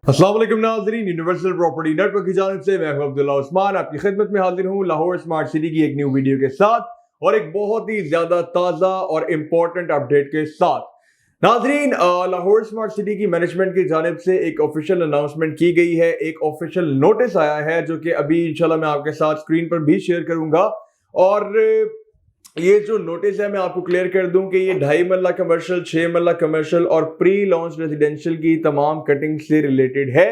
अस्सलाम वालेकुम नाज़रीन, यूनिवर्सल प्रॉपर्टी नेटवर्क की जानिब से मैं अब्दुल्ला उस्मान आपकी खिदमत में हाजिर हूँ लाहौर स्मार्ट सिटी की एक न्यू वीडियो के साथ और एक बहुत ही ज्यादा ताज़ा और इम्पोर्टेंट अपडेट के साथ। नाज़रीन, लाहौर स्मार्ट सिटी की मैनेजमेंट की जानिब से एक ऑफिशियल अनाउंसमेंट की गई है, एक ऑफिशियल नोटिस आया है जो कि अभी इंशाल्लाह मैं आपके साथ स्क्रीन पर भी शेयर करूंगा। और ये जो नोटिस है मैं आपको क्लियर कर दूं कि ये 2.5 मरला कमर्शियल, 6 मरला कमर्शियल और प्री लॉन्च रेजिडेंशियल की तमाम कटिंग से रिलेटेड है।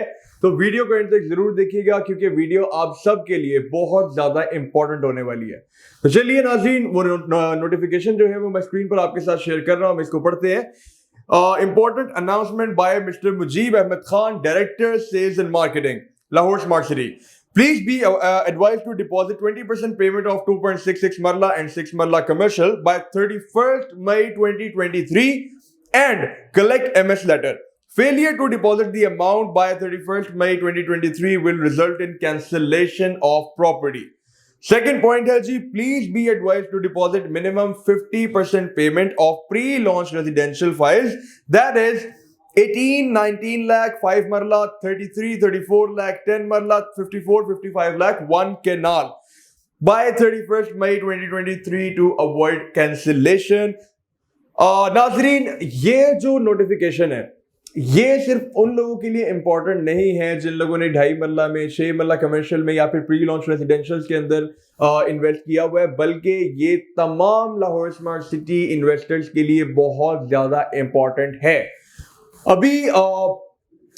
तो वीडियो को एंड तक जरूर देखिएगा क्योंकि वीडियो आप सब के लिए बहुत ज्यादा इंपॉर्टेंट होने वाली है। तो चलिए नाज़रीन, वो नोटिफिकेशन जो है वो मैं स्क्रीन पर आपके साथ शेयर कर रहा हूं, हम इसको पढ़ते हैं। Important announcement by mister Mujeeb Ahmed Khan, director sales and marketing, Lahore smart city. Please be advised to deposit 20% payment of 2.66 Marla and 6 Marla commercial by 31st May 2023 and collect MS letter. Failure to deposit the amount by 31st May 2023 will result in cancellation of property. Second point है जी, please be advised to deposit minimum 50% payment of pre-launch residential files, that is 18, 19 lakh, 5 marla, 33, 34 lakh, 10 marla, 54, 55 lakh, 1 canal by 31st May 2023 to avoid cancellation. नाजरीन, ये जो notification है ये सिर्फ उन लोगों के लिए इंपॉर्टेंट नहीं है जिन लोगों ने 2.5 मरला में, 6 मरला कमर्शियल में या फिर प्री लॉन्च रेजिडेंशियल के अंदर इन्वेस्ट किया हुआ है, बल्कि ये तमाम लाहौर स्मार्ट सिटी इन्वेस्टर्स के लिए बहुत ज्यादा इंपॉर्टेंट है। अभी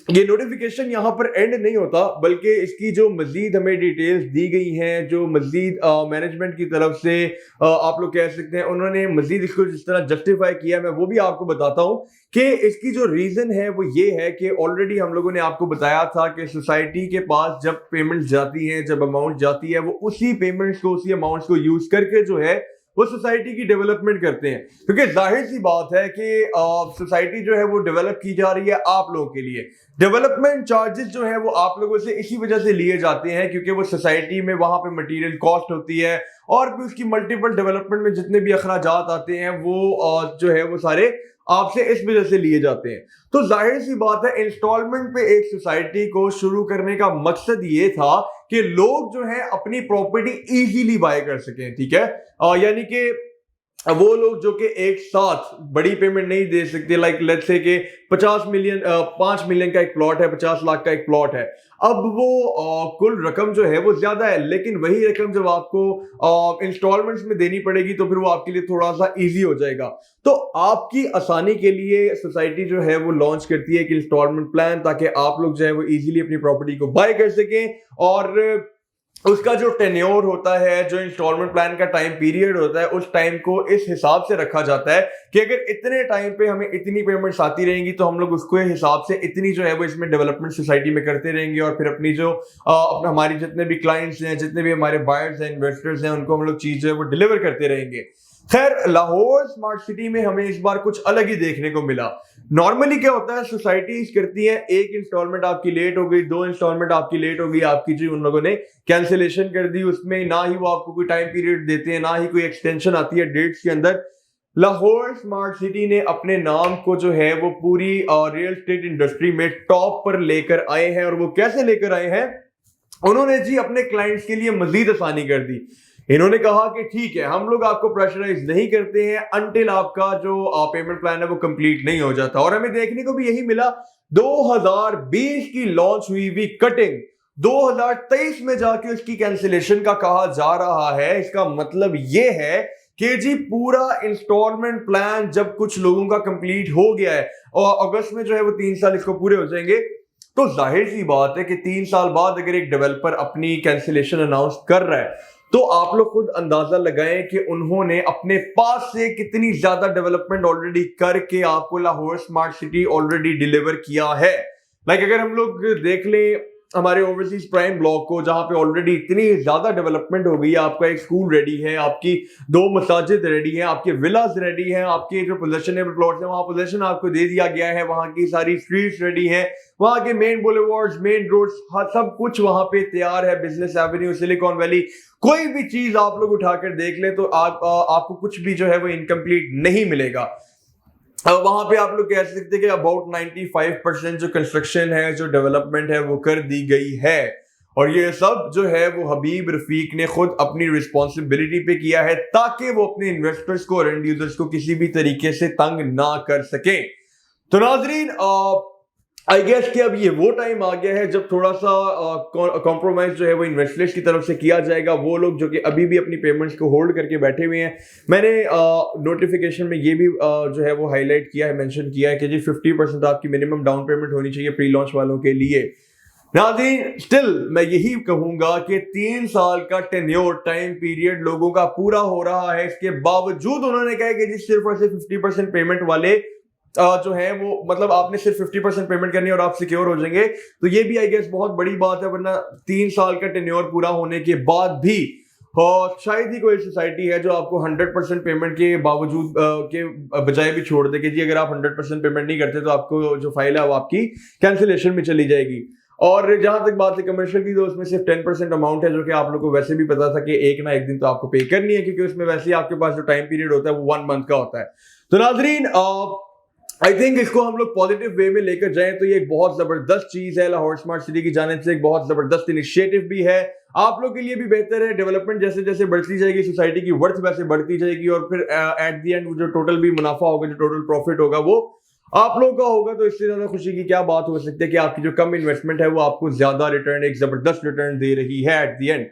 ये नोटिफिकेशन यहाँ पर एंड नहीं होता, बल्कि इसकी जो मजीद हमें डिटेल्स दी गई हैं, जो मजीद मैनेजमेंट की तरफ से आप लोग कह सकते हैं उन्होंने मजीद इसको जिस तरह जस्टिफाई किया, मैं वो भी आपको बताता हूँ कि इसकी जो रीजन है वो ये है कि ऑलरेडी हम लोगों ने आपको बताया था कि सोसाइटी के पास जब पेमेंट जाती है, जब अमाउंट जाती है, वो उसी पेमेंट्स को, उसी अमाउंट्स को यूज करके जो है वो सोसाइटी की डेवलपमेंट करते हैं। क्योंकि जाहिर सी बात है कि सोसाइटी जो है वो डेवलप की जा रही है आप लोगों के लिए। डेवलपमेंट चार्जेस जो है वो आप लोगों से इसी वजह से लिए जाते हैं क्योंकि वो सोसाइटी में वहां पे मटेरियल कॉस्ट होती है और भी उसकी मल्टीपल डेवलपमेंट में जितने भी अखराजात आते हैं वो जो है वो सारे आपसे इस वजह से लिए जाते हैं। तो जाहिर सी बात है इंस्टॉलमेंट पे एक सोसाइटी को शुरू करने का मकसद ये था कि लोग जो है अपनी प्रॉपर्टी इजीली बाय कर सकें, ठीक है। यानी कि वो लोग जो कि एक साथ बड़ी पेमेंट नहीं दे सकते, लाइक लेट्स से कि 5 मिलियन का एक प्लॉट है, 50 लाख का एक प्लॉट है, अब वो कुल रकम जो है वो ज्यादा है, लेकिन वही रकम जब आपको इंस्टॉलमेंट्स में देनी पड़ेगी तो फिर वो आपके लिए थोड़ा सा इजी हो जाएगा। तो आपकी आसानी के लिए सोसाइटी जो है वो लॉन्च करती है एक इंस्टॉलमेंट प्लान, ताकि आप लोग जो है वो इजीली अपनी प्रॉपर्टी को बाय कर सकें। और उसका जो टेन्योर होता है, जो इंस्टॉलमेंट प्लान का टाइम पीरियड होता है, उस टाइम को इस हिसाब से रखा जाता है कि अगर इतने टाइम पे हमें इतनी पेमेंट्स आती रहेंगी तो हम लोग उसके हिसाब से इतनी जो है वो इसमें डेवलपमेंट सोसाइटी में करते रहेंगे और फिर अपनी जो अपना हमारी जितने भी क्लाइंट्स हैं, जितने भी हमारे बायर्स हैं, इन्वेस्टर्स हैं, उनको हम लोग चीज जो है वो डिलीवर करते रहेंगे। खैर, लाहौर स्मार्ट सिटी में हमें इस बार कुछ अलग ही देखने को मिला। नॉर्मली क्या होता है, सोसाइटीज करती है एक इंस्टॉलमेंट आपकी लेट हो गई, 2 इंस्टॉलमेंट आपकी लेट हो गई, आपकी जो उन लोगों ने कैंसिलेशन कर दी, उसमें ना ही वो आपको कोई टाइम पीरियड देते हैं, ना ही कोई एक्सटेंशन आती है डेट्स के अंदर। लाहौर स्मार्ट सिटी ने अपने नाम को जो है वो पूरी रियल एस्टेट इंडस्ट्री में टॉप पर लेकर आए हैं। और वो कैसे लेकर आए हैं, उन्होंने जी अपने क्लाइंट्स के लिए मजीद आसानी कर दी। इन्होंने कहा कि ठीक है, हम लोग आपको प्रेशराइज नहीं करते हैं अनटिल आपका जो पेमेंट प्लान है वो कंप्लीट नहीं हो जाता। और हमें देखने को भी यही मिला, 2020 की लॉन्च हुई हुई कटिंग 2023 में जाके उसकी कैंसिलेशन का कहा जा रहा है। इसका मतलब ये है कि जी पूरा इंस्टॉलमेंट प्लान जब कुछ लोगों का कंप्लीट हो गया है और अगस्त में जो है वो 3 साल इसको पूरे हो जाएंगे, तो जाहिर सी बात है कि 3 साल बाद अगर एक डेवलपर अपनी कैंसिलेशन अनाउंस कर रहा है तो आप लोग खुद अंदाजा लगाएं कि उन्होंने अपने पास से कितनी ज्यादा डेवलपमेंट ऑलरेडी करके आपको Lahore smart city already deliver किया है। लाइक अगर हम लोग देख लें हमारे ओवरसीज प्राइम ब्लॉक को, जहां पे ऑलरेडी इतनी ज्यादा डेवलपमेंट हो गई है, आपका एक स्कूल रेडी है, आपकी 2 मसाजिद रेडी है, आपके विलास रेडी हैं, आपके जो पोजेशनेबल प्लॉट्स हैं वहां पोजेशन आपको दे दिया गया है, वहां की सारी स्ट्रीट्स रेडी हैं, वहां के मेन बुलेवार्ड्स, मेन रोड्स, सब कुछ वहां पे तैयार है। बिजनेस एवेन्यू, सिलिकॉन वैली, कोई भी चीज आप लोग उठाकर देख ले तो आपको कुछ भी जो है वो इनकम्प्लीट नहीं मिलेगा। वहां पे आप लोग कह सकते हैं कि अबाउट 95% जो कंस्ट्रक्शन है, जो डेवलपमेंट है, वो कर दी गई है। और ये सब जो है वो हबीब रफीक ने खुद अपनी रिस्पॉन्सिबिलिटी पे किया है, ताकि वो अपने इन्वेस्टर्स को और एंड यूजर्स को किसी भी तरीके से तंग ना कर सके। तो नाजरीन, आई गेस कि अब ये वो टाइम आ गया है जब थोड़ा सा कॉम्प्रोमाइज जो है वो इन्वेस्टर्स की तरफ से किया जाएगा। वो लोग जो कि अभी भी अपनी पेमेंट्स को होल्ड करके बैठे हुए हैं, मैंने नोटिफिकेशन में ये भी जो है वो हाईलाइट किया है, मेंशन किया है कि जी 50% आपकी मिनिमम डाउन पेमेंट होनी चाहिए प्री लॉन्च वालों के लिए। नाज़रीन, स्टिल मैं यही कहूंगा कि 3 साल का टेन्योर टाइम पीरियड लोगों का पूरा हो रहा है, इसके बावजूद उन्होंने कहा कि जी सिर्फ और सिर्फ 50% पेमेंट वाले जो है वो, मतलब आपने सिर्फ 50% पेमेंट करनी है और आप सिक्योर हो जाएंगे। तो ये भी आई गेस बहुत बड़ी बात है, वरना 3 साल का टेन्योर पूरा होने के बाद भी शायद ही कोई सोसाइटी है जो आपको 100% पेमेंट के बावजूद के बजाय भी छोड़ दे कि जी अगर आप 100% पेमेंट नहीं करते तो आपको जो फाइल है वो आपकी कैंसिलेशन में चली जाएगी। और जहां तक बात है कमर्शियल की, तो उसमें सिर्फ 10% अमाउंट है, जो कि आप लोग को वैसे भी पता था कि एक ना एक दिन तो आपको पे करनी है, क्योंकि उसमें वैसे ही आपके पास जो टाइम पीरियड होता है वो 1 मंथ का होता है। तो नाजरीन, आई थिंक इसको हम लोग पॉजिटिव वे में लेकर जाएं तो ये एक बहुत जबरदस्त चीज है लाहौर स्मार्ट सिटी की जानिब से, एक बहुत जबरदस्त इनिशिएटिव भी है। आप लोग के लिए भी बेहतर है। डेवलपमेंट जैसे जैसे बढ़ती जाएगी, सोसाइटी की वर्थ वैसे बढ़ती जाएगी, और फिर एट द एंड जो टोटल भी मुनाफा होगा, जो टोटल प्रॉफिट होगा, वो आप लोगों का होगा। तो इससे ज्यादा खुशी की क्या बात हो सकती है कि आपकी जो कम इन्वेस्टमेंट है वो आपको ज्यादा रिटर्न, एक जबरदस्त रिटर्न दे रही है एट द एंड।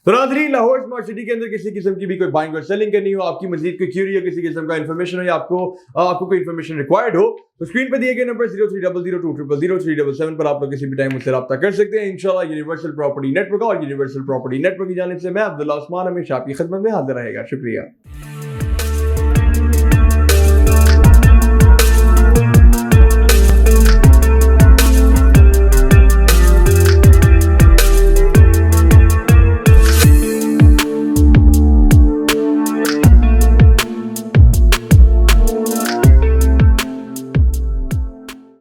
तो नाज़रीन, लाहौर स्मार्ट सिटी के अंदर किसी किस्म की भी कोई बाइंग और सेलिंग करनी हो, आपकी मजीद कोई क्यूरी हो, किसी किस्म का इन्फॉर्मेशन हो, या आपको कोई इन्फॉर्मेशन रिक्वायर्ड हो, तो स्क्रीन पर दिए गए नंबर 0300200377 पर आप लोग किसी भी टाइम मुझसे राब्ता कर सकते हैं। इंशाल्लाह यूनिवर्सल प्रॉपर्टी नेटवर्क और यूनिवर्सल प्रॉपर्टी नेटवर्क की जानिब से मैं अब्दुल्ला उस्मान हमेशा आपकी खिदमत में हाजिर रहेगा। शुक्रिया।